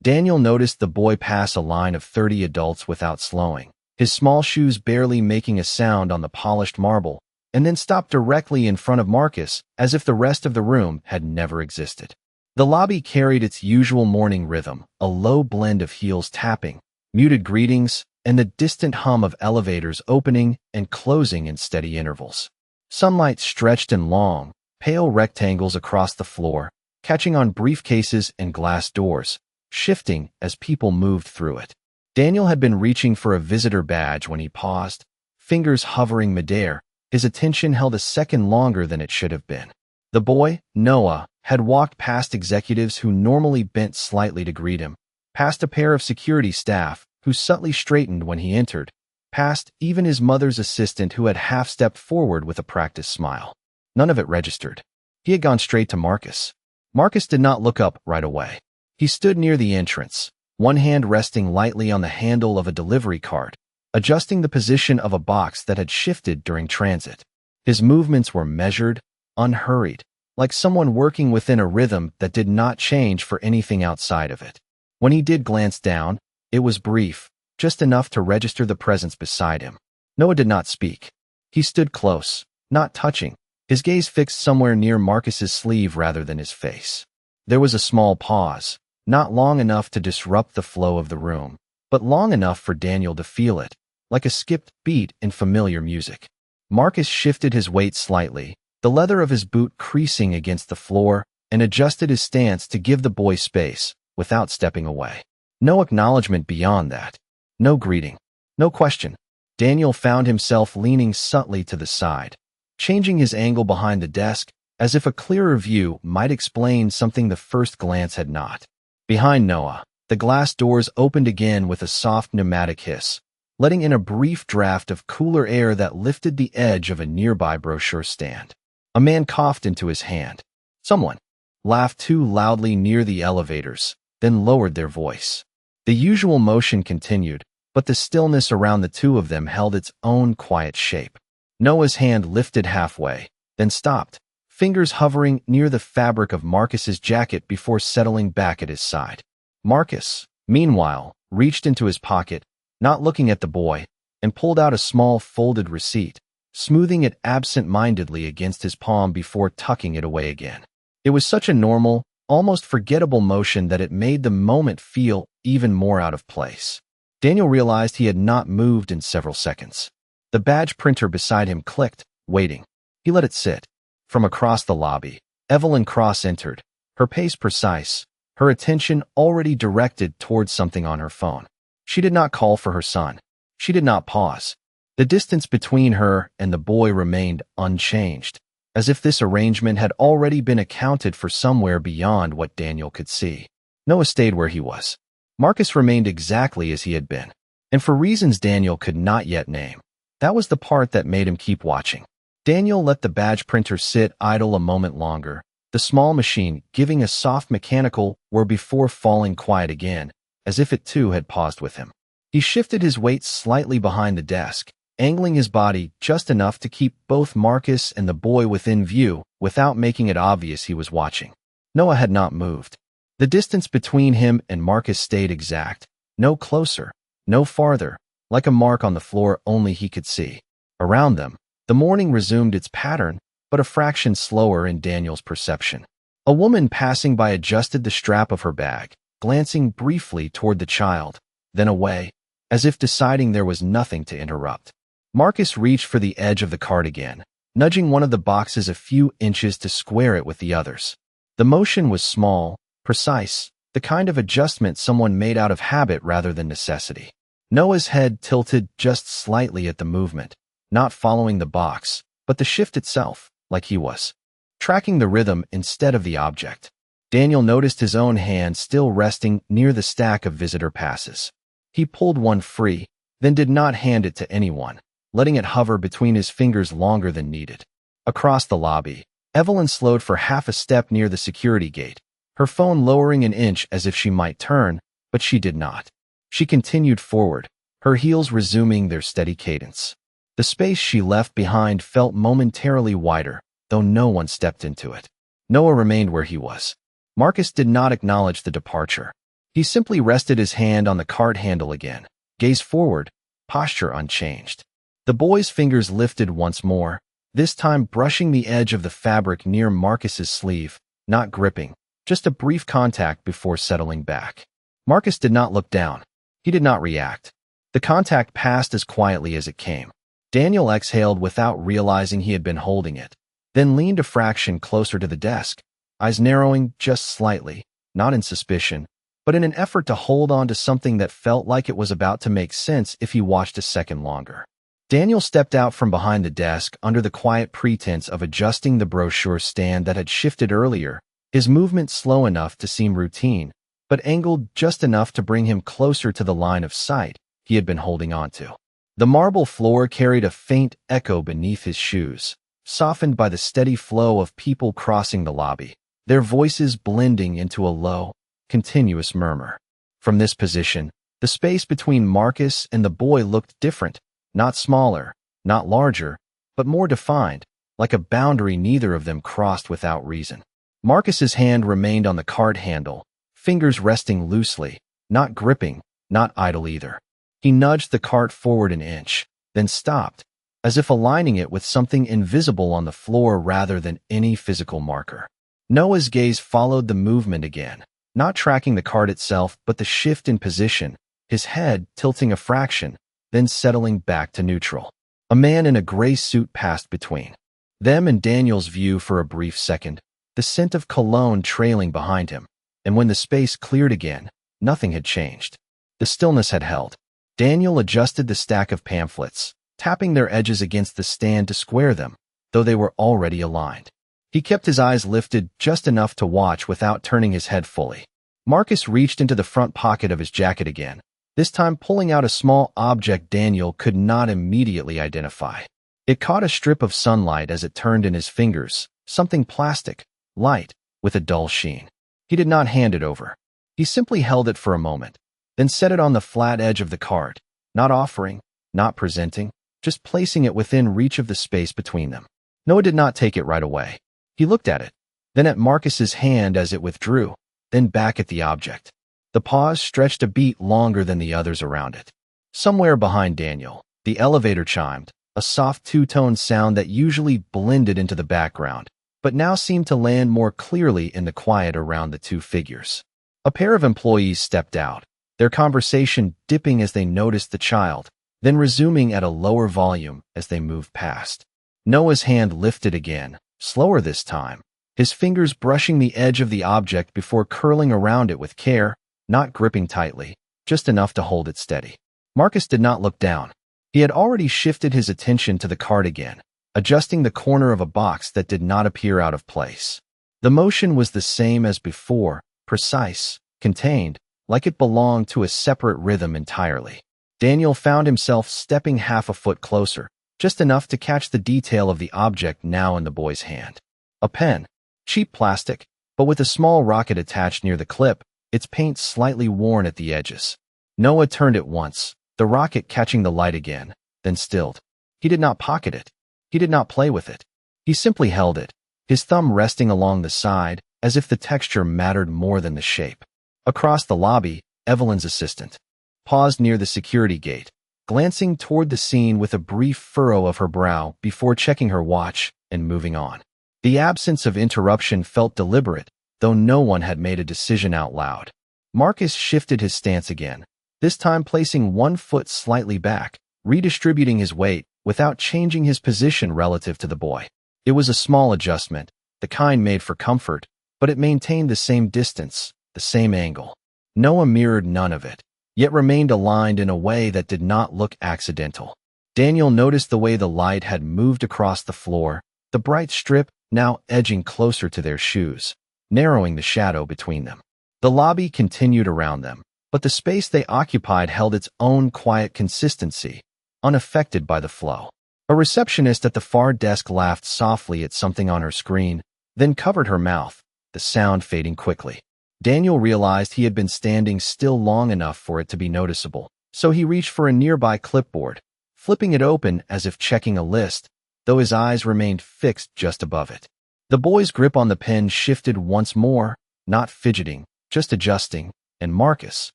Daniel noticed the boy pass a line of 30 adults without slowing, his small shoes barely making a sound on the polished marble, and then stop directly in front of Marcus as if the rest of the room had never existed. The lobby carried its usual morning rhythm, a low blend of heels tapping, muted greetings, and the distant hum of elevators opening and closing in steady intervals. Sunlight stretched in long, pale rectangles across the floor, catching on briefcases and glass doors, shifting as people moved through it. Daniel had been reaching for a visitor badge when he paused, fingers hovering midair, his attention held a second longer than it should have been. The boy, Noah, had walked past executives who normally bent slightly to greet him, past a pair of security staff who subtly straightened when he entered, past even his mother's assistant who had half-stepped forward with a practiced smile. None of it registered. He had gone straight to Marcus. Marcus did not look up right away. He stood near the entrance, one hand resting lightly on the handle of a delivery cart, adjusting the position of a box that had shifted during transit. His movements were measured, unhurried, like someone working within a rhythm that did not change for anything outside of it. When he did glance down, it was brief, just enough to register the presence beside him. Noah did not speak. He stood close, not touching, his gaze fixed somewhere near Marcus's sleeve rather than his face. There was a small pause, not long enough to disrupt the flow of the room, but long enough for Daniel to feel it, like a skipped beat in familiar music. Marcus shifted his weight slightly, the leather of his boot creasing against the floor, and adjusted his stance to give the boy space, without stepping away. No acknowledgement beyond that. No greeting. No question. Daniel found himself leaning subtly to the side, changing his angle behind the desk, as if a clearer view might explain something the first glance had not. Behind Noah, the glass doors opened again with a soft pneumatic hiss, letting in a brief draft of cooler air that lifted the edge of a nearby brochure stand. A man coughed into his hand. Someone laughed too loudly near the elevators, then lowered their voice. The usual motion continued, but the stillness around the two of them held its own quiet shape. Noah's hand lifted halfway, then stopped, fingers hovering near the fabric of Marcus's jacket before settling back at his side. Marcus, meanwhile, reached into his pocket, not looking at the boy, and pulled out a small folded receipt, smoothing it absent-mindedly against his palm before tucking it away again. It was such a normal, almost forgettable motion that it made the moment feel even more out of place. Daniel realized he had not moved in several seconds. The badge printer beside him clicked, waiting. He let it sit. From across the lobby, Evelyn Cross entered, her pace precise, her attention already directed towards something on her phone. She did not call for her son. She did not pause. The distance between her and the boy remained unchanged, as if this arrangement had already been accounted for somewhere beyond what Daniel could see. Noah stayed where he was. Marcus remained exactly as he had been, and for reasons Daniel could not yet name. That was the part that made him keep watching. Daniel let the badge printer sit idle a moment longer, the small machine giving a soft mechanical whir before falling quiet again, as if it too had paused with him. He shifted his weight slightly behind the desk, angling his body just enough to keep both Marcus and the boy within view without making it obvious he was watching. Noah had not moved. The distance between him and Marcus stayed exact, no closer, no farther, like a mark on the floor only he could see. Around them, the morning resumed its pattern, but a fraction slower in Daniel's perception. A woman passing by adjusted the strap of her bag, glancing briefly toward the child, then away, as if deciding there was nothing to interrupt. Marcus reached for the edge of the cart again, nudging one of the boxes a few inches to square it with the others. The motion was small, precise, the kind of adjustment someone made out of habit rather than necessity. Noah's head tilted just slightly at the movement, not following the box, but the shift itself, like he was tracking the rhythm instead of the object. Daniel noticed his own hand still resting near the stack of visitor passes. He pulled one free, then did not hand it to anyone, letting it hover between his fingers longer than needed. Across the lobby, Evelyn slowed for half a step near the security gate, her phone lowering an inch as if she might turn, but she did not. She continued forward, her heels resuming their steady cadence. The space she left behind felt momentarily wider, though no one stepped into it. Noah remained where he was. Marcus did not acknowledge the departure. He simply rested his hand on the cart handle again, gaze forward, posture unchanged. The boy's fingers lifted once more, this time brushing the edge of the fabric near Marcus's sleeve, not gripping, just a brief contact before settling back. Marcus did not look down. He did not react. The contact passed as quietly as it came. Daniel exhaled without realizing he had been holding it, then leaned a fraction closer to the desk, eyes narrowing just slightly, not in suspicion, but in an effort to hold on to something that felt like it was about to make sense if he watched a second longer. Daniel stepped out from behind the desk under the quiet pretense of adjusting the brochure stand that had shifted earlier, his movement slow enough to seem routine, but angled just enough to bring him closer to the line of sight he had been holding onto. The marble floor carried a faint echo beneath his shoes, softened by the steady flow of people crossing the lobby, their voices blending into a low, continuous murmur. From this position, the space between Marcus and the boy looked different, not smaller, not larger, but more defined, like a boundary neither of them crossed without reason. Marcus's hand remained on the cart handle, fingers resting loosely, not gripping, not idle either. He nudged the cart forward an inch, then stopped, as if aligning it with something invisible on the floor rather than any physical marker. Noah's gaze followed the movement again, not tracking the cart itself but the shift in position, his head tilting a fraction, then settling back to neutral. A man in a gray suit passed between them and Daniel's view for a brief second, the scent of cologne trailing behind him, and when the space cleared again, nothing had changed. The stillness had held. Daniel adjusted the stack of pamphlets, tapping their edges against the stand to square them, though they were already aligned. He kept his eyes lifted just enough to watch without turning his head fully. Marcus reached into the front pocket of his jacket again, this time pulling out a small object Daniel could not immediately identify. It caught a strip of sunlight as it turned in his fingers, something plastic, light, with a dull sheen. He did not hand it over. He simply held it for a moment, then set it on the flat edge of the cart, not offering, not presenting, just placing it within reach of the space between them. Noah did not take it right away. He looked at it, then at Marcus's hand as it withdrew, then back at the object. The pause stretched a beat longer than the others around it. Somewhere behind Daniel, the elevator chimed, a soft two-tone sound that usually blended into the background, but now seemed to land more clearly in the quiet around the two figures. A pair of employees stepped out, their conversation dipping as they noticed the child, then resuming at a lower volume as they moved past. Noah's hand lifted again, slower this time, his fingers brushing the edge of the object before curling around it with care, not gripping tightly, just enough to hold it steady. Marcus did not look down. He had already shifted his attention to the cart again, adjusting the corner of a box that did not appear out of place. The motion was the same as before, precise, contained, like it belonged to a separate rhythm entirely. Daniel found himself stepping half a foot closer, just enough to catch the detail of the object now in the boy's hand. A pen, cheap plastic, but with a small rocket attached near the clip, its paint slightly worn at the edges. Noah turned it once, the rocket catching the light again, then stilled. He did not pocket it. He did not play with it. He simply held it, his thumb resting along the side, as if the texture mattered more than the shape. Across the lobby, Evelyn's assistant paused near the security gate, glancing toward the scene with a brief furrow of her brow before checking her watch and moving on. The absence of interruption felt deliberate, though no one had made a decision out loud. Marcus shifted his stance again, this time placing one foot slightly back, redistributing his weight without changing his position relative to the boy. It was a small adjustment, the kind made for comfort, but it maintained the same distance, the same angle. Noah mirrored none of it, yet remained aligned in a way that did not look accidental. Daniel noticed the way the light had moved across the floor, the bright strip now edging closer to their shoes, narrowing the shadow between them. The lobby continued around them, but the space they occupied held its own quiet consistency, unaffected by the flow. A receptionist at the far desk laughed softly at something on her screen, then covered her mouth, the sound fading quickly. Daniel realized he had been standing still long enough for it to be noticeable, so he reached for a nearby clipboard, flipping it open as if checking a list, though his eyes remained fixed just above it. The boy's grip on the pen shifted once more, not fidgeting, just adjusting, and Marcus,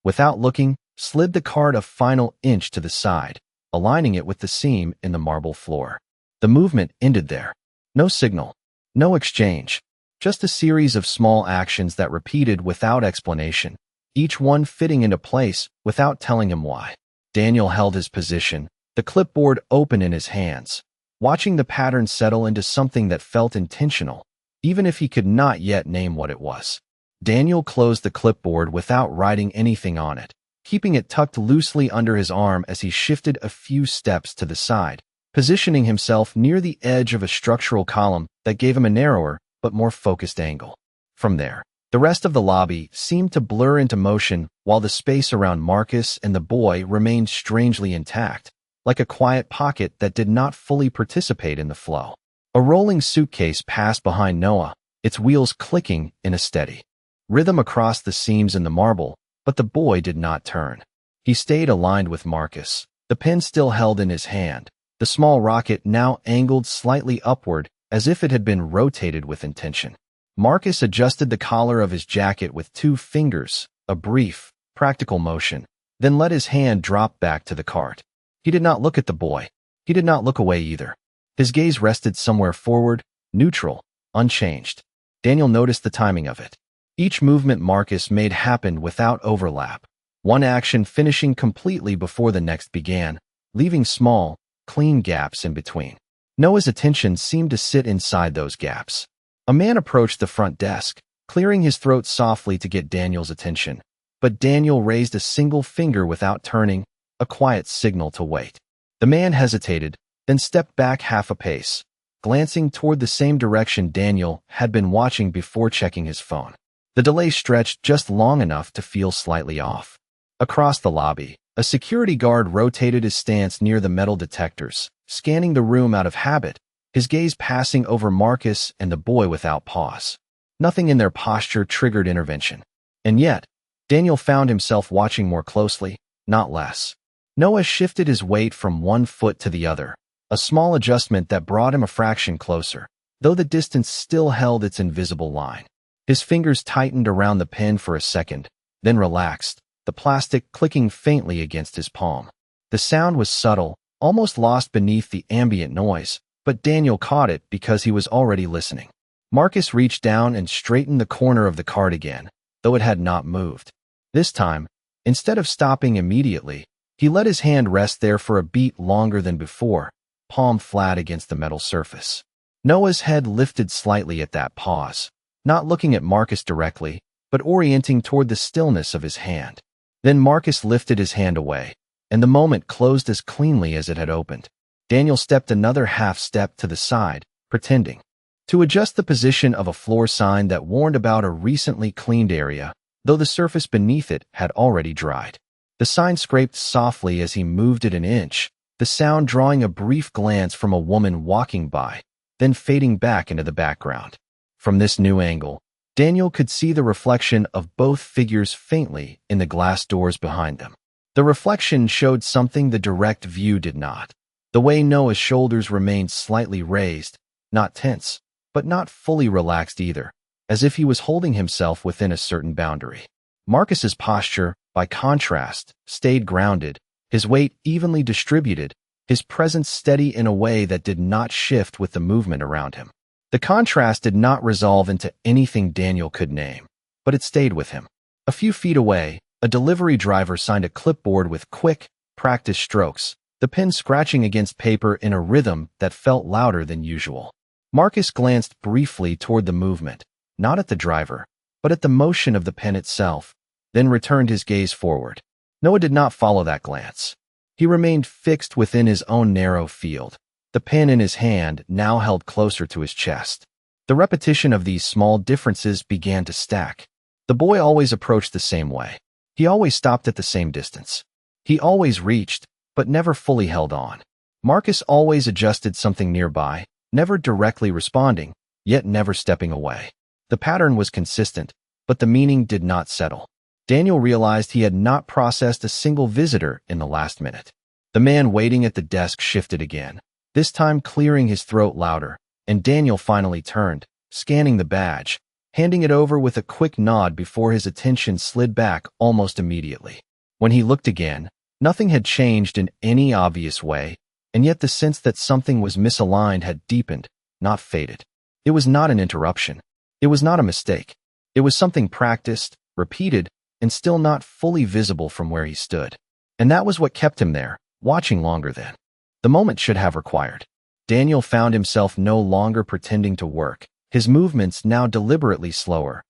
without looking, slid the card a final inch to the side, aligning it with the seam in the marble floor. The movement ended there. No signal, no exchange, just a series of small actions that repeated without explanation, each one fitting into place without telling him why. Daniel held his position, the clipboard open in his hands, watching the pattern settle into something that felt intentional, even if he could not yet name what it was. Daniel closed the clipboard without writing anything on it, keeping it tucked loosely under his arm as he shifted a few steps to the side, positioning himself near the edge of a structural column that gave him a narrower but more focused angle. From there, the rest of the lobby seemed to blur into motion while the space around Marcus and the boy remained strangely intact, like a quiet pocket that did not fully participate in the flow. A rolling suitcase passed behind Noah, its wheels clicking in a steady rhythm across the seams in the marble, but the boy did not turn. He stayed aligned with Marcus, the pen still held in his hand, the small rocket now angled slightly upward as if it had been rotated with intention. Marcus adjusted the collar of his jacket with 2 fingers, a brief, practical motion, then let his hand drop back to the cart. He did not look at the boy. He did not look away either. His gaze rested somewhere forward, neutral, unchanged. Daniel noticed the timing of it. Each movement Marcus made happened without overlap, one action finishing completely before the next began, leaving small, clean gaps in between. Noah's attention seemed to sit inside those gaps. A man approached the front desk, clearing his throat softly to get Daniel's attention, but Daniel raised a single finger without turning, a quiet signal to wait. The man hesitated, then stepped back half a pace, glancing toward the same direction Daniel had been watching before checking his phone. The delay stretched just long enough to feel slightly off. Across the lobby, a security guard rotated his stance near the metal detectors, scanning the room out of habit, his gaze passing over Marcus and the boy without pause. Nothing in their posture triggered intervention. And yet, Daniel found himself watching more closely, not less. Noah shifted his weight from one foot to the other, a small adjustment that brought him a fraction closer, though the distance still held its invisible line. His fingers tightened around the pen for a second, then relaxed, the plastic clicking faintly against his palm. The sound was subtle, almost lost beneath the ambient noise, but Daniel caught it because he was already listening. Marcus reached down and straightened the corner of the card again, though it had not moved. This time, instead of stopping immediately, he let his hand rest there for a beat longer than before, palm flat against the metal surface. Noah's head lifted slightly at that pause, not looking at Marcus directly, but orienting toward the stillness of his hand. Then Marcus lifted his hand away, and the moment closed as cleanly as it had opened. Daniel stepped another half step to the side, pretending to adjust the position of a floor sign that warned about a recently cleaned area, though the surface beneath it had already dried. The sign scraped softly as he moved it an inch, the sound drawing a brief glance from a woman walking by, then fading back into the background. From this new angle, Daniel could see the reflection of both figures faintly in the glass doors behind them. The reflection showed something the direct view did not. The way Noah's shoulders remained slightly raised, not tense, but not fully relaxed either, as if he was holding himself within a certain boundary. Marcus's posture, by contrast, stayed grounded, his weight evenly distributed, his presence steady in a way that did not shift with the movement around him. The contrast did not resolve into anything Daniel could name, but it stayed with him. A few feet away, a delivery driver signed a clipboard with quick, practiced strokes, the pen scratching against paper in a rhythm that felt louder than usual. Marcus glanced briefly toward the movement, not at the driver, but at the motion of the pen itself, then returned his gaze forward. Noah did not follow that glance. He remained fixed within his own narrow field, the pen in his hand now held closer to his chest. The repetition of these small differences began to stack. The boy always approached the same way. He always stopped at the same distance. He always reached, but never fully held on. Marcus always adjusted something nearby, never directly responding, yet never stepping away. The pattern was consistent, but the meaning did not settle. Daniel realized he had not processed a single visitor in the last minute. The man waiting at the desk shifted again, this time clearing his throat louder, and Daniel finally turned, scanning the badge, handing it over with a quick nod before his attention slid back almost immediately. When he looked again, nothing had changed in any obvious way, and yet the sense that something was misaligned had deepened, not faded. It was not an interruption. It was not a mistake. It was something practiced, repeated, and still not fully visible from where he stood. And that was what kept him there, watching longer than the moment should have required. Daniel found himself no longer pretending to work, his movements now deliberately slower.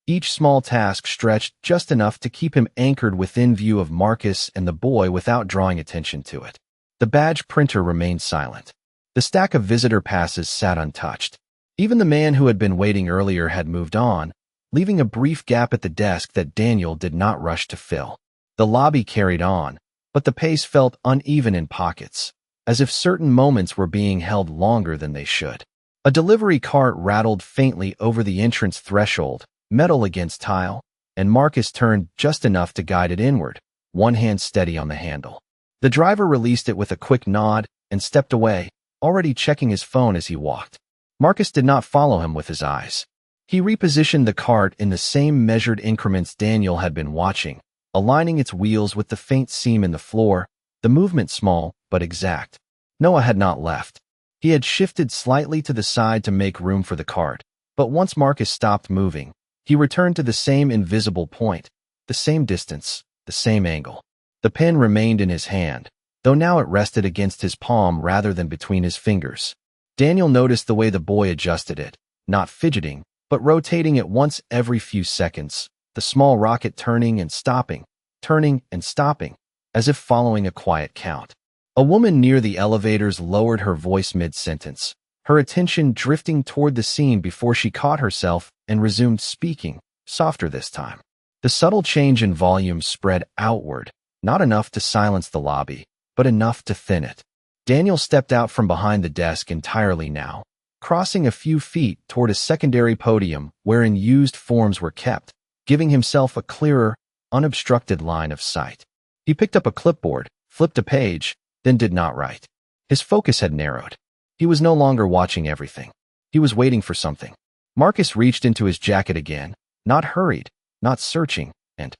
Each small task stretched just enough to keep him anchored within view of Marcus and the boy without drawing attention to it. The badge printer remained silent. The stack of visitor passes sat untouched. Even the man who had been waiting earlier had moved on, leaving a brief gap at the desk that Daniel did not rush to fill. The lobby carried on, but the pace felt uneven in pockets, as if certain moments were being held longer than they should. A delivery cart rattled faintly over the entrance threshold, metal against tile, and Marcus turned just enough to guide it inward, one hand steady on the handle. The driver released it with a quick nod and stepped away, already checking his phone as he walked. Marcus did not follow him with his eyes. He repositioned the cart in the same measured increments Daniel had been watching, aligning its wheels with the faint seam in the floor, the movement small but exact. Noah had not left. He had shifted slightly to the side to make room for the cart, but once Marcus stopped moving, he returned to the same invisible point, the same distance, the same angle. The pen remained in his hand, though now it rested against his palm rather than between his fingers. Daniel noticed the way the boy adjusted it, not fidgeting, but rotating it once every few seconds, the small rocket turning and stopping, as if following a quiet count. A woman near the elevators lowered her voice mid-sentence, her attention drifting toward the scene before she caught herself and resumed speaking, softer this time. The subtle change in volume spread outward, not enough to silence the lobby, but enough to thin it. Daniel stepped out from behind the desk entirely now, crossing a few feet toward a secondary podium wherein used forms were kept, giving himself a clearer, unobstructed line of sight. He picked up a clipboard, flipped a page, then did not write. His focus had narrowed. He was no longer watching everything. He was waiting for something. Marcus reached into his jacket again, not hurried, not searching, and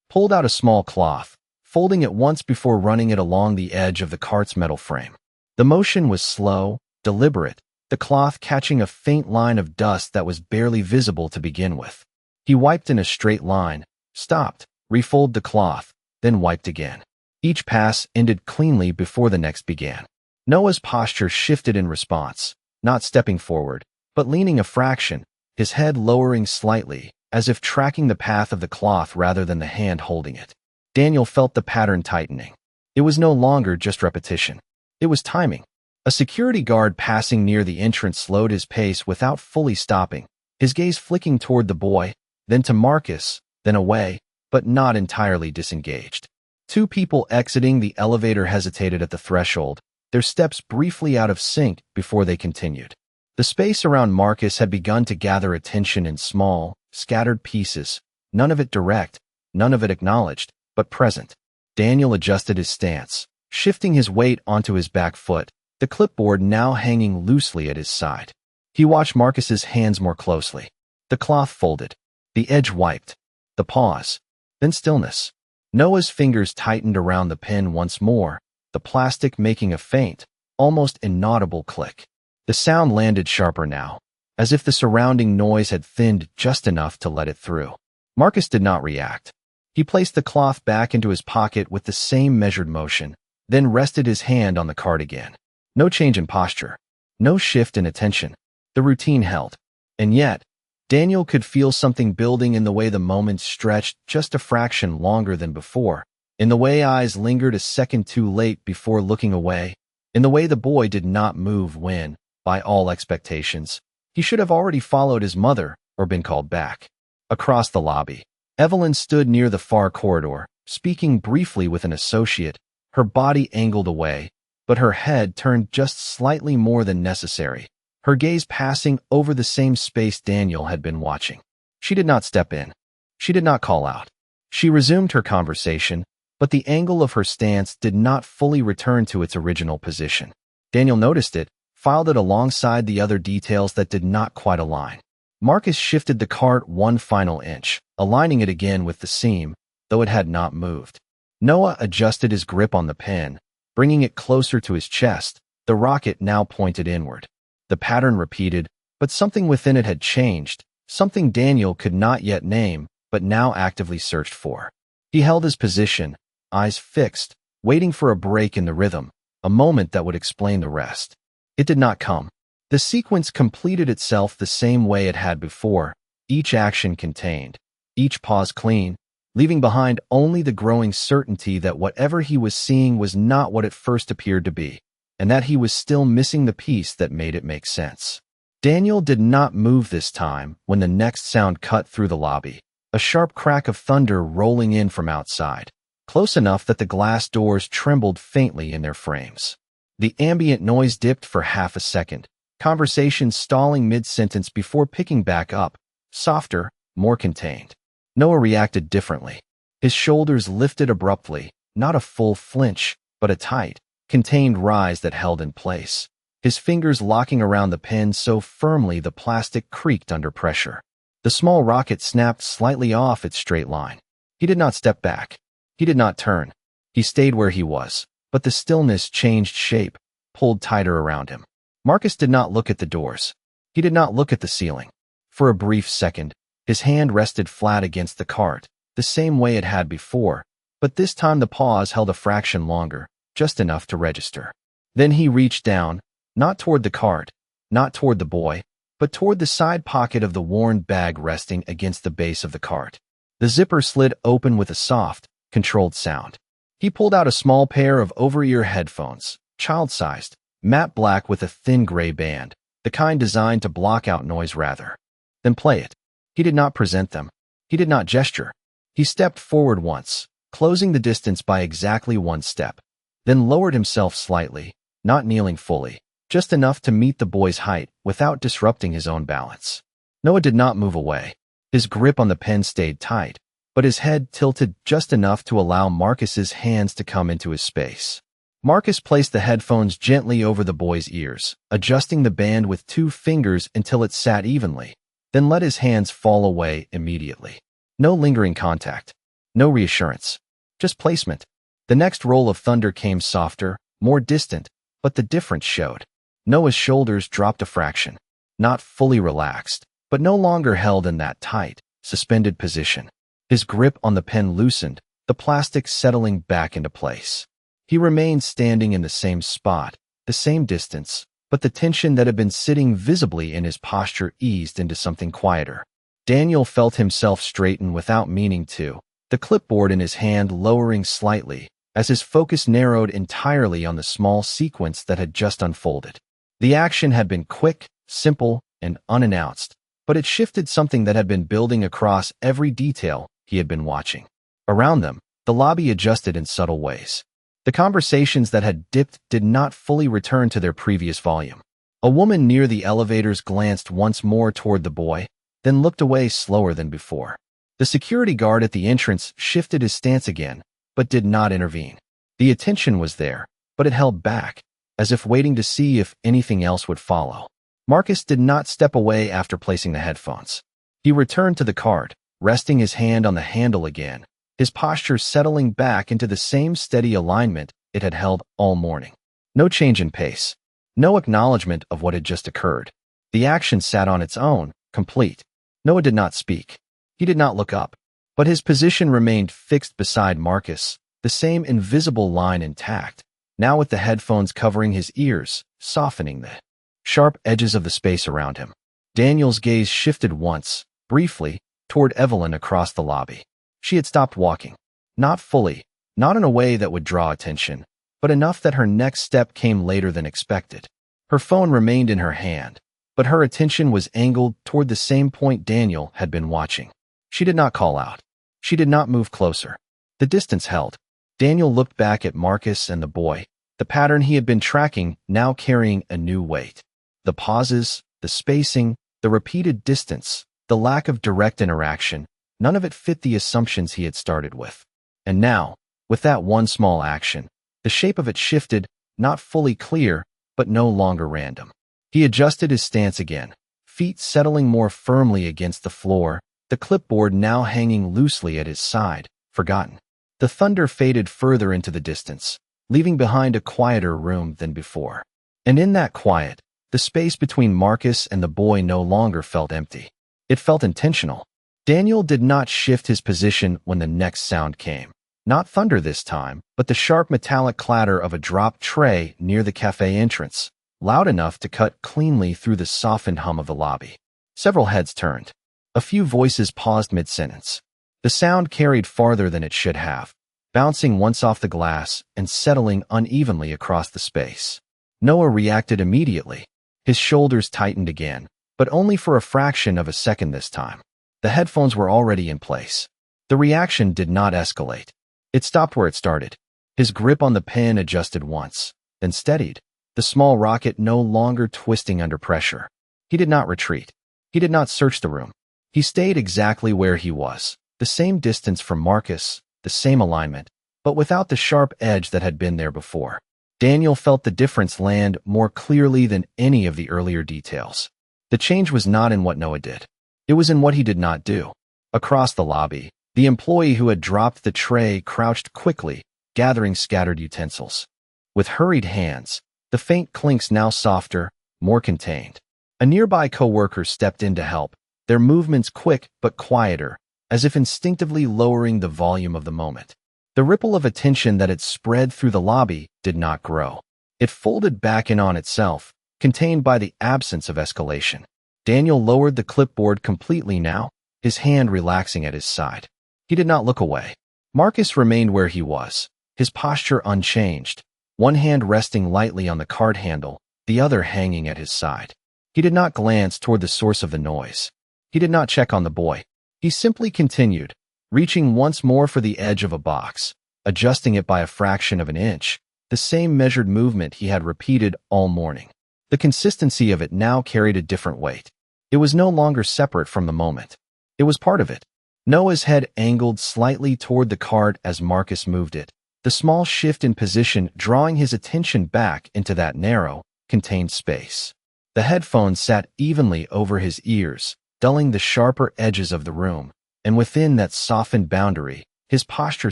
pulled out a small cloth, folding it once before running it along the edge of the cart's metal frame. The motion was slow, deliberate, the cloth catching a faint line of dust that was barely visible to begin with. He wiped in a straight line, stopped, refolded the cloth, then wiped again. Each pass ended cleanly before the next began. Noah's posture shifted in response, not stepping forward, but leaning a fraction, his head lowering slightly, as if tracking the path of the cloth rather than the hand holding it. Daniel felt the pattern tightening. It was no longer just repetition. It was timing. A security guard passing near the entrance slowed his pace without fully stopping, his gaze flicking toward the boy, then to Marcus, then away, but not entirely disengaged. Two people exiting the elevator hesitated at the threshold, their steps briefly out of sync before they continued. The space around Marcus had begun to gather attention in small, scattered pieces, none of it direct, none of it acknowledged, but present. Daniel adjusted his stance, shifting his weight onto his back foot, the clipboard now hanging loosely at his side. He watched Marcus's hands more closely. The cloth folded, the edge wiped, the pause, then stillness. Noah's fingers tightened around the pen once more, the plastic making a faint, almost inaudible click. The sound landed sharper now, as if the surrounding noise had thinned just enough to let it through. Marcus did not react. He placed the cloth back into his pocket with the same measured motion, then rested his hand on the card again. No change in posture, no shift in attention. The routine held. And yet, Daniel could feel something building in the way the moments stretched just a fraction longer than before, in the way eyes lingered a second too late before looking away, in the way the boy did not move when, by all expectations, he should have already followed his mother or been called back. Across the lobby, Evelyn stood near the far corridor, speaking briefly with an associate, her body angled away, but her head turned just slightly more than necessary, her gaze passing over the same space Daniel had been watching. She did not step in. She did not call out. She resumed her conversation, but the angle of her stance did not fully return to its original position. Daniel noticed it, filed it alongside the other details that did not quite align. Marcus shifted the cart one final inch, aligning it again with the seam, though it had not moved. Noah adjusted his grip on the pin, bringing it closer to his chest, the rocket now pointed inward. The pattern repeated, but something within it had changed, something Daniel could not yet name, but now actively searched for. He held his position, eyes fixed, waiting for a break in the rhythm, a moment that would explain the rest. It did not come. The sequence completed itself the same way it had before, each action contained, each pause clean, leaving behind only the growing certainty that whatever he was seeing was not what it first appeared to be, and that he was still missing the piece that made it make sense. Daniel did not move this time when the next sound cut through the lobby, a sharp crack of thunder rolling in from outside, close enough that the glass doors trembled faintly in their frames. The ambient noise dipped for half a second, conversation stalling mid-sentence before picking back up, softer, more contained. Noah reacted differently. His shoulders lifted abruptly, not a full flinch, but a tight, contained rise that held in place. His fingers locking around the pin so firmly the plastic creaked under pressure. The small rocket snapped slightly off its straight line. He did not step back. He did not turn. He stayed where he was, but the stillness changed shape, pulled tighter around him. Marcus did not look at the doors. He did not look at the ceiling. For a brief second, his hand rested flat against the cart, the same way it had before, but this time the pause held a fraction longer, just enough to register. Then he reached down, not toward the cart, not toward the boy, but toward the side pocket of the worn bag resting against the base of the cart. The zipper slid open with a soft, controlled sound. He pulled out a small pair of over-ear headphones, child-sized, matte black with a thin gray band, the kind designed to block out noise rather than play it. He did not present them. He did not gesture. He stepped forward once, closing the distance by exactly one step, then lowered himself slightly, not kneeling fully, just enough to meet the boy's height without disrupting his own balance. Noah did not move away. His grip on the pen stayed tight, but his head tilted just enough to allow Marcus's hands to come into his space. Marcus placed the headphones gently over the boy's ears, adjusting the band with 2 fingers until it sat evenly, then let his hands fall away immediately. No lingering contact. No reassurance. Just placement. The next roll of thunder came softer, more distant, but the difference showed. Noah's shoulders dropped a fraction. Not fully relaxed, but no longer held in that tight, suspended position. His grip on the pen loosened, the plastic settling back into place. He remained standing in the same spot, the same distance, but the tension that had been sitting visibly in his posture eased into something quieter. Daniel felt himself straighten without meaning to, the clipboard in his hand lowering slightly, as his focus narrowed entirely on the small sequence that had just unfolded. The action had been quick, simple, and unannounced, but it shifted something that had been building across every detail he had been watching. Around them, the lobby adjusted in subtle ways. The conversations that had dipped did not fully return to their previous volume. A woman near the elevators glanced once more toward the boy, then looked away slower than before. The security guard at the entrance shifted his stance again, but did not intervene. The attention was there, but it held back, as if waiting to see if anything else would follow. Marcus did not step away after placing the headphones. He returned to the cart, resting his hand on the handle again, his posture settling back into the same steady alignment it had held all morning. No change in pace. No acknowledgement of what had just occurred. The action sat on its own, complete. Noah did not speak. He did not look up, but his position remained fixed beside Marcus, the same invisible line intact, now with the headphones covering his ears, softening the sharp edges of the space around him. Daniel's gaze shifted once, briefly, toward Evelyn across the lobby. She had stopped walking. Not fully, not in a way that would draw attention, but enough that her next step came later than expected. Her phone remained in her hand, but her attention was angled toward the same point Daniel had been watching. She did not call out. She did not move closer. The distance held. Daniel looked back at Marcus and the boy, the pattern he had been tracking now carrying a new weight. The pauses, the spacing, the repeated distance, the lack of direct interaction, none of it fit the assumptions he had started with. And now, with that one small action, the shape of it shifted, not fully clear, but no longer random. He adjusted his stance again, feet settling more firmly against the floor, the clipboard now hanging loosely at his side, forgotten. The thunder faded further into the distance, leaving behind a quieter room than before. And in that quiet, the space between Marcus and the boy no longer felt empty. It felt intentional. Daniel did not shift his position when the next sound came. Not thunder this time, but the sharp metallic clatter of a dropped tray near the cafe entrance, loud enough to cut cleanly through the softened hum of the lobby. Several heads turned. A few voices paused mid-sentence. The sound carried farther than it should have, bouncing once off the glass and settling unevenly across the space. Noah reacted immediately. His shoulders tightened again, but only for a fraction of a second this time. The headphones were already in place. The reaction did not escalate. It stopped where it started. His grip on the pen adjusted once, then steadied, the small rocket no longer twisting under pressure. He did not retreat. He did not search the room. He stayed exactly where he was, the same distance from Marcus, the same alignment, but without the sharp edge that had been there before. Daniel felt the difference land more clearly than any of the earlier details. The change was not in what Noah did. It was in what he did not do. Across the lobby, the employee who had dropped the tray crouched quickly, gathering scattered utensils. With hurried hands, the faint clinks now softer, more contained. A nearby coworker stepped in to help, their movements quick but quieter, as if instinctively lowering the volume of the moment. The ripple of attention that had spread through the lobby did not grow. It folded back in on itself, contained by the absence of escalation. Daniel lowered the clipboard completely now, his hand relaxing at his side. He did not look away. Marcus remained where he was, his posture unchanged, one hand resting lightly on the card handle, the other hanging at his side. He did not glance toward the source of the noise. He did not check on the boy. He simply continued, reaching once more for the edge of a box, adjusting it by a fraction of an inch, the same measured movement he had repeated all morning. The consistency of it now carried a different weight. It was no longer separate from the moment. It was part of it. Noah's head angled slightly toward the cart as Marcus moved it, the small shift in position drawing his attention back into that narrow, contained space. The headphones sat evenly over his ears, dulling the sharper edges of the room, and within that softened boundary, his posture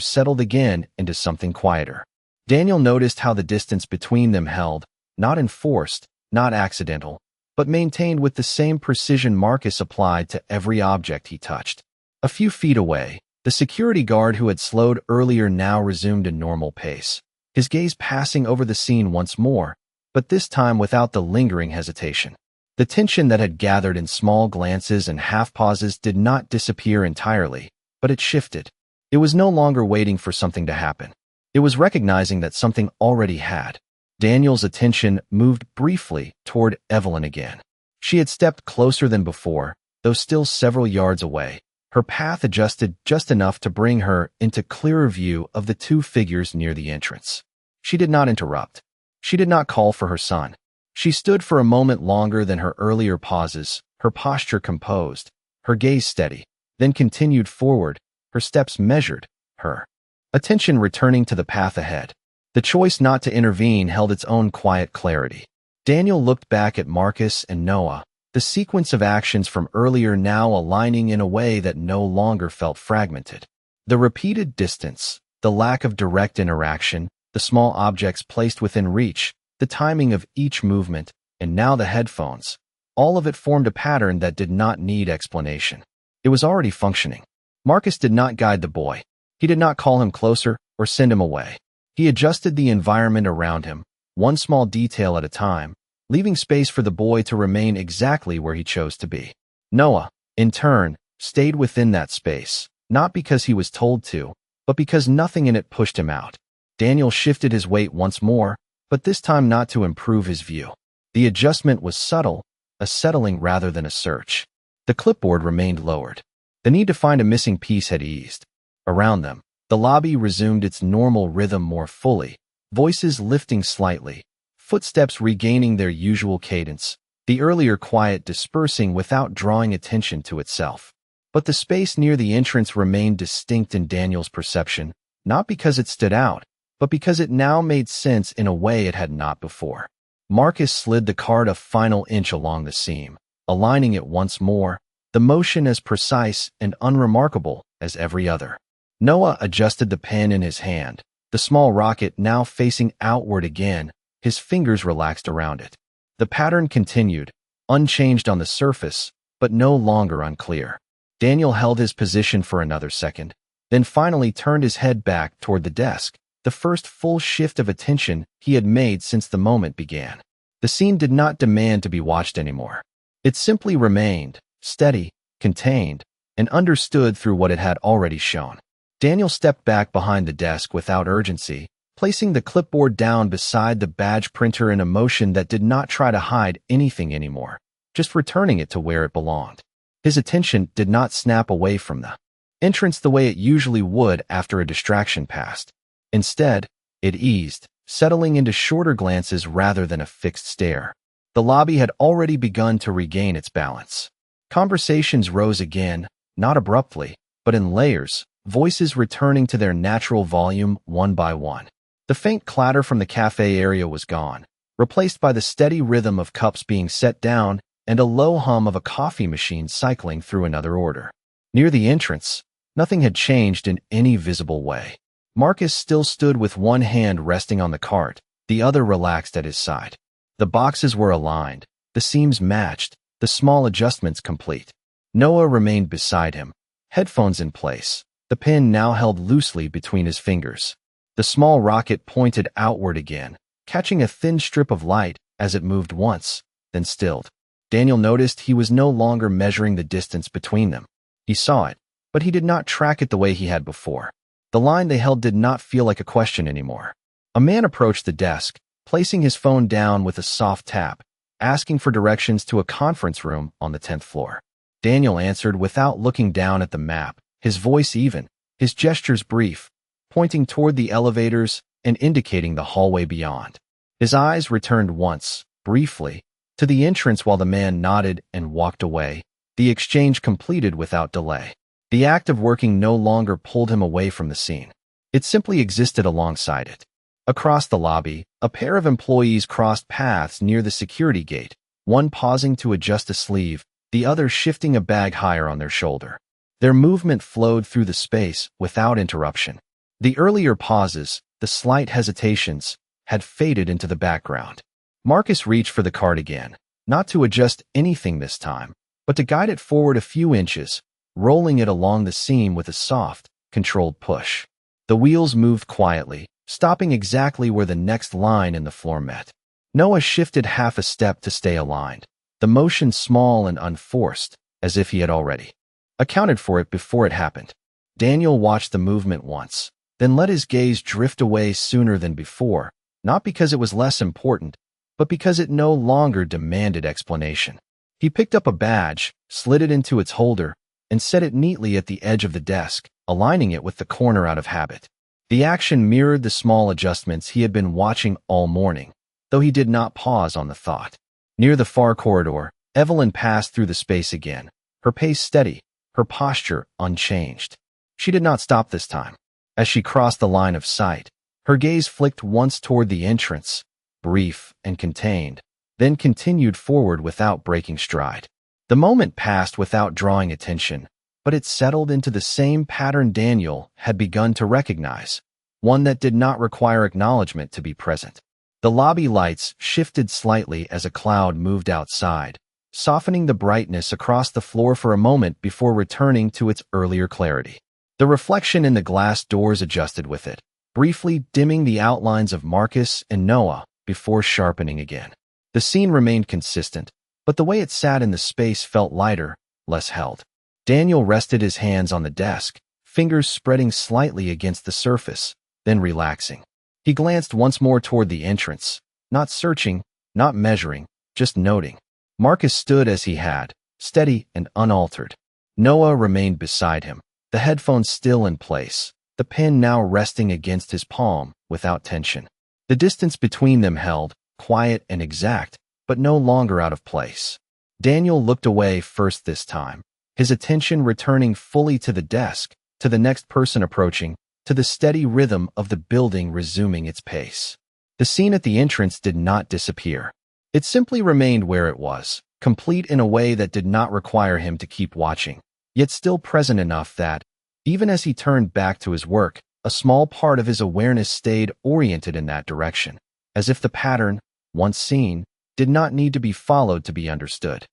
settled again into something quieter. Daniel noticed how the distance between them held, not enforced, not accidental, but maintained with the same precision Marcus applied to every object he touched. A few feet away, the security guard who had slowed earlier now resumed a normal pace, his gaze passing over the scene once more, but this time without the lingering hesitation. The tension that had gathered in small glances and half-pauses did not disappear entirely, but it shifted. It was no longer waiting for something to happen. It was recognizing that something already had. Daniel's attention moved briefly toward Evelyn again. She had stepped closer than before, though still several yards away. Her path adjusted just enough to bring her into clearer view of the two figures near the entrance. She did not interrupt. She did not call for her son. She stood for a moment longer than her earlier pauses, her posture composed, her gaze steady, then continued forward, her steps measured, her attention returning to the path ahead. The choice not to intervene held its own quiet clarity. Daniel looked back at Marcus and Noah, the sequence of actions from earlier now aligning in a way that no longer felt fragmented. The repeated distance, the lack of direct interaction, the small objects placed within reach, the timing of each movement, and now the headphones. All of it formed a pattern that did not need explanation. It was already functioning. Marcus did not guide the boy. He did not call him closer or send him away. He adjusted the environment around him, one small detail at a time, leaving space for the boy to remain exactly where he chose to be. Noah, in turn, stayed within that space, not because he was told to, but because nothing in it pushed him out. Daniel shifted his weight once more, but this time not to improve his view. The adjustment was subtle, a settling rather than a search. The clipboard remained lowered. The need to find a missing piece had eased. Around them, the lobby resumed its normal rhythm more fully, voices lifting slightly, footsteps regaining their usual cadence, the earlier quiet dispersing without drawing attention to itself. But the space near the entrance remained distinct in Daniel's perception, not because it stood out, but because it now made sense in a way it had not before. Marcus slid the card a final inch along the seam, aligning it once more, the motion as precise and unremarkable as every other. Noah adjusted the pen in his hand, the small rocket now facing outward again, his fingers relaxed around it. The pattern continued, unchanged on the surface, but no longer unclear. Daniel held his position for another second, then finally turned his head back toward the desk, the first full shift of attention he had made since the moment began. The scene did not demand to be watched anymore. It simply remained, steady, contained, and understood through what it had already shown. Daniel stepped back behind the desk without urgency, placing the clipboard down beside the badge printer in a motion that did not try to hide anything anymore, just returning it to where it belonged. His attention did not snap away from the entrance the way it usually would after a distraction passed. Instead, it eased, settling into shorter glances rather than a fixed stare. The lobby had already begun to regain its balance. Conversations rose again, not abruptly, but in layers, voices returning to their natural volume one by one. The faint clatter from the cafe area was gone, replaced by the steady rhythm of cups being set down and a low hum of a coffee machine cycling through another order. Near the entrance, nothing had changed in any visible way. Marcus still stood with one hand resting on the cart, the other relaxed at his side. The boxes were aligned, the seams matched, the small adjustments complete. Noah remained beside him, headphones in place, the pen now held loosely between his fingers. The small rocket pointed outward again, catching a thin strip of light as it moved once, then stilled. Daniel noticed he was no longer measuring the distance between them. He saw it, but he did not track it the way he had before. The line they held did not feel like a question anymore. A man approached the desk, placing his phone down with a soft tap, asking for directions to a conference room on the 10th floor. Daniel answered without looking down at the map, his voice even, his gestures brief, pointing toward the elevators and indicating the hallway beyond. His eyes returned once, briefly, to the entrance while the man nodded and walked away, the exchange completed without delay. The act of working no longer pulled him away from the scene. It simply existed alongside it. Across the lobby, a pair of employees crossed paths near the security gate, one pausing to adjust a sleeve, the other shifting a bag higher on their shoulder. Their movement flowed through the space without interruption. The earlier pauses, the slight hesitations, had faded into the background. Marcus reached for the cart again, not to adjust anything this time, but to guide it forward a few inches, rolling it along the seam with a soft, controlled push. The wheels moved quietly, stopping exactly where the next line in the floor met. Noah shifted half a step to stay aligned, the motion small and unforced, as if he had already accounted for it before it happened. Daniel watched the movement once, then let his gaze drift away sooner than before, not because it was less important, but because it no longer demanded explanation. He picked up a badge, slid it into its holder, and set it neatly at the edge of the desk, aligning it with the corner out of habit. The action mirrored the small adjustments he had been watching all morning, though he did not pause on the thought. Near the far corridor, Evelyn passed through the space again, her pace steady, her posture unchanged. She did not stop this time. As she crossed the line of sight, her gaze flicked once toward the entrance, brief and contained, then continued forward without breaking stride. The moment passed without drawing attention, but it settled into the same pattern Daniel had begun to recognize, one that did not require acknowledgement to be present. The lobby lights shifted slightly as a cloud moved outside, softening the brightness across the floor for a moment before returning to its earlier clarity. The reflection in the glass doors adjusted with it, briefly dimming the outlines of Marcus and Noah before sharpening again. The scene remained consistent, but the way it sat in the space felt lighter, less held. Daniel rested his hands on the desk, fingers spreading slightly against the surface, then relaxing. He glanced once more toward the entrance, not searching, not measuring, just noting. Marcus stood as he had, steady and unaltered. Noah remained beside him, the headphones still in place, the pen now resting against his palm without tension. The distance between them held, quiet and exact, but no longer out of place. Daniel looked away first this time, his attention returning fully to the desk, to the next person approaching, to the steady rhythm of the building resuming its pace. The scene at the entrance did not disappear. It simply remained where it was, complete in a way that did not require him to keep watching, yet still present enough that, even as he turned back to his work, a small part of his awareness stayed oriented in that direction, as if the pattern, once seen, did not need to be followed to be understood.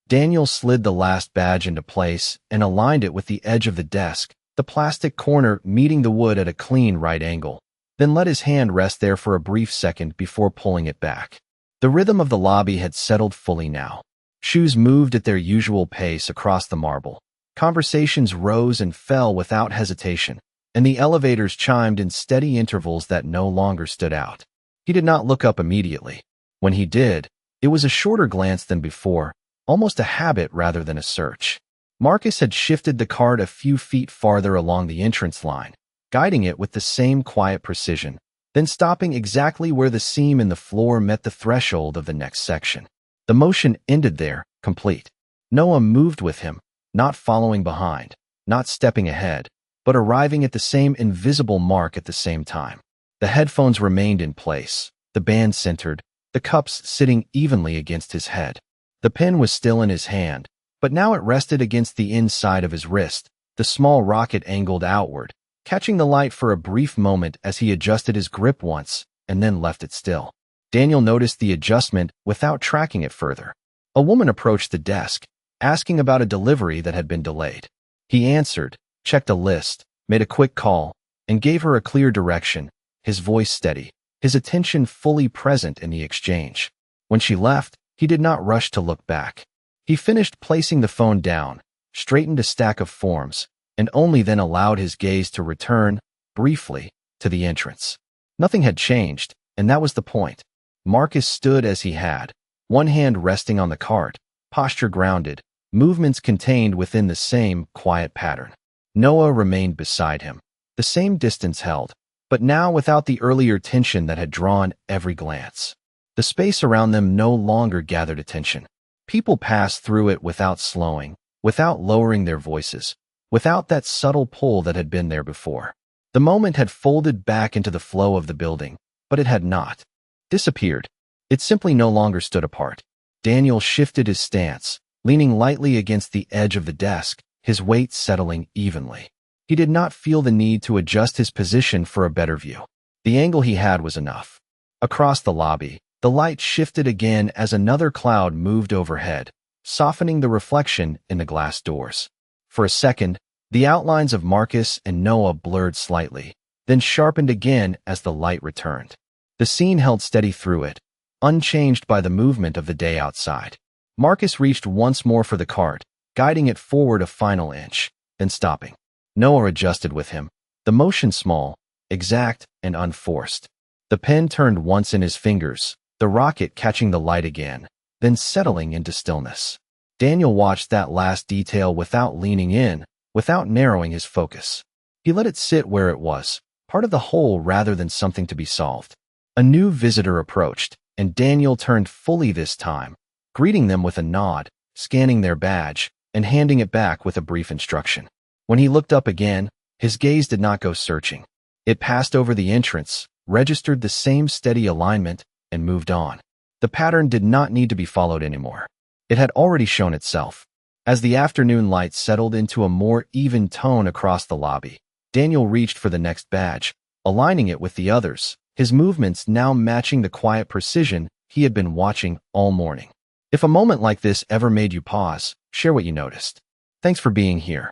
Daniel slid the last badge into place and aligned it with the edge of the desk, the plastic corner meeting the wood at a clean right angle, then let his hand rest there for a brief second before pulling it back. The rhythm of the lobby had settled fully now. Shoes moved at their usual pace across the marble. Conversations rose and fell without hesitation, and the elevators chimed in steady intervals that no longer stood out. He did not look up immediately. When he did, it was a shorter glance than before, almost a habit rather than a search. Marcus had shifted the cart a few feet farther along the entrance line, guiding it with the same quiet precision, then stopping exactly where the seam in the floor met the threshold of the next section. The motion ended there, complete. Noah moved with him, not following behind, not stepping ahead, but arriving at the same invisible mark at the same time. The headphones remained in place, the band centered, the cups sitting evenly against his head. The pen was still in his hand, but now it rested against the inside of his wrist, the small rocket angled outward, catching the light for a brief moment as he adjusted his grip once and then left it still. Daniel noticed the adjustment without tracking it further. A woman approached the desk, asking about a delivery that had been delayed. He answered, checked a list, made a quick call, and gave her a clear direction, his voice steady, his attention fully present in the exchange. When she left, he did not rush to look back. He finished placing the phone down, straightened a stack of forms, and only then allowed his gaze to return, briefly, to the entrance. Nothing had changed, and that was the point. Marcus stood as he had, one hand resting on the cart, posture grounded, movements contained within the same quiet pattern. Noah remained beside him, the same distance held, but now without the earlier tension that had drawn every glance. The space around them no longer gathered attention. People passed through it without slowing, without lowering their voices, without that subtle pull that had been there before. The moment had folded back into the flow of the building, but it had not disappeared. It simply no longer stood apart. Daniel shifted his stance, leaning lightly against the edge of the desk, his weight settling evenly. He did not feel the need to adjust his position for a better view. The angle he had was enough. Across the lobby, the light shifted again as another cloud moved overhead, softening the reflection in the glass doors. For a second, the outlines of Marcus and Noah blurred slightly, then sharpened again as the light returned. The scene held steady through it, unchanged by the movement of the day outside. Marcus reached once more for the cart, guiding it forward a final inch, then stopping. Noah adjusted with him, the motion small, exact, and unforced. The pen turned once in his fingers, the rocket catching the light again, then settling into stillness. Daniel watched that last detail without leaning in, without narrowing his focus. He let it sit where it was, part of the whole rather than something to be solved. A new visitor approached, and Daniel turned fully this time, greeting them with a nod, scanning their badge, and handing it back with a brief instruction. When he looked up again, his gaze did not go searching. It passed over the entrance, registered the same steady alignment, and moved on. The pattern did not need to be followed anymore. It had already shown itself. As the afternoon light settled into a more even tone across the lobby, Daniel reached for the next badge, aligning it with the others, his movements now matching the quiet precision he had been watching all morning. If a moment like this ever made you pause, share what you noticed. Thanks for being here.